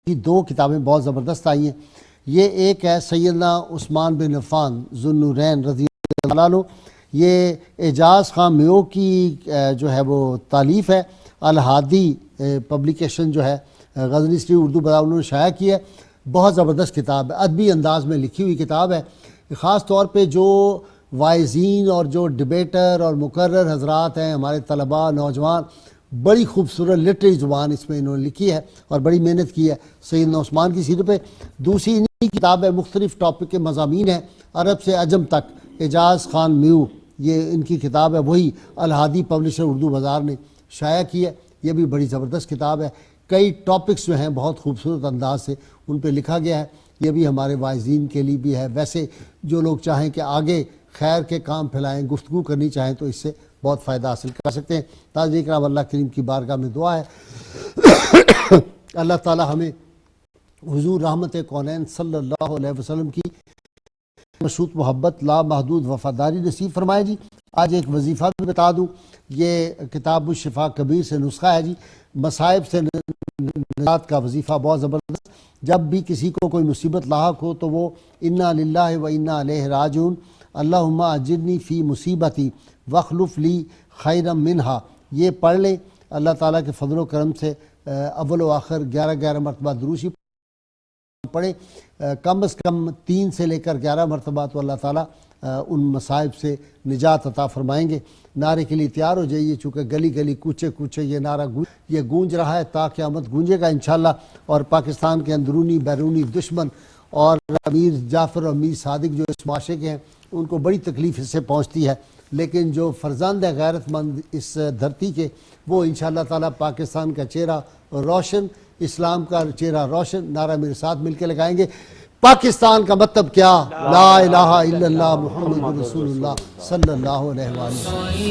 کی دو کتابیں بہت زبردست آئی ہیں. یہ ایک ہے سیدنا عثمان بن عفان ذو النورین رضی اللہ عنہ. یہ اعجاز خان میو کی جو ہے وہ تالیف ہے. الہادی پبلیکیشن جو ہے غزنی سٹی اردو بازار انہوں نے شائع کی ہے. بہت زبردست کتاب ہے, ادبی انداز میں لکھی ہوئی کتاب ہے. خاص طور پہ جو وائزین اور جو ڈبیٹر اور مقرر حضرات ہیں, ہمارے طلباء نوجوان, بڑی خوبصورت لٹری زبان اس میں انہوں نے لکھی ہے اور بڑی محنت کی ہے سیدنا عثمان کی سیرت پہ. دوسری انہی کتاب ہے, مختلف ٹاپک کے مضامین ہیں عرب سے عجم تک. اعجاز خان میو یہ ان کی کتاب ہے, وہی الہادی پبلشر اردو بازار نے شائع کی ہے. یہ بھی بڑی زبردست کتاب ہے. کئی ٹاپکس جو ہیں بہت خوبصورت انداز سے ان پہ لکھا گیا ہے. یہ بھی ہمارے واعظین کے لیے بھی ہے. ویسے جو لوگ چاہیں کہ آگے خیر کے کام پھیلائیں, گفتگو کرنی چاہیں تو اس سے بہت فائدہ حاصل کر سکتے ہیں. ناظرین کرام, اللہ کریم کی بارگاہ میں دعا ہے اللہ تعالی ہمیں حضور رحمت کونین صلی اللہ علیہ وسلم کی مشروط محبت لا محدود وفاداری نصیب فرمائے جی. آج ایک وظیفہ بھی بتا دوں, یہ کتاب الشفا کبیر سے نسخہ ہے جی. مصائب سے نجات کا وظیفہ بہت زبردست. جب بھی کسی کو کوئی مصیبت لاحق ہو تو وہ انا للہ و انا الیہ راجعون, اللہم اجرنی فی مصیبتی واخلف لی خیرا منہا, یہ پڑھ لیں. اللہ تعالیٰ کے فضل و کرم سے اول و آخر 11 مرتبہ دروشی پڑھیں, کم از کم 3 سے لے کر 11 مرتبہ, تو اللہ تعالیٰ ان مصائب سے نجات عطا فرمائیں گے. نعرے کے لیے تیار ہو جائیے, چونکہ گلی گلی کوچے کوچے یہ نعرہ یہ گونج رہا ہے, تا قیامت گونجے گا انشاءاللہ. اور پاکستان کے اندرونی بیرونی دشمن اور امیر جعفر اور امیر صادق جو اس معاشرے کے ہیں, ان کو بڑی تکلیف اس سے پہنچتی ہے. لیکن جو فرزند غیرت مند اس دھرتی کے, وہ انشاءاللہ تعالیٰ پاکستان کا چہرہ روشن, اسلام کا چہرہ روشن نعرہ میرے ساتھ مل کے لگائیں گے. پاکستان کا مطلب کیا؟ لا الہ الا اللہ محمد رسول اللہ صلی اللہ علیہ وسلم.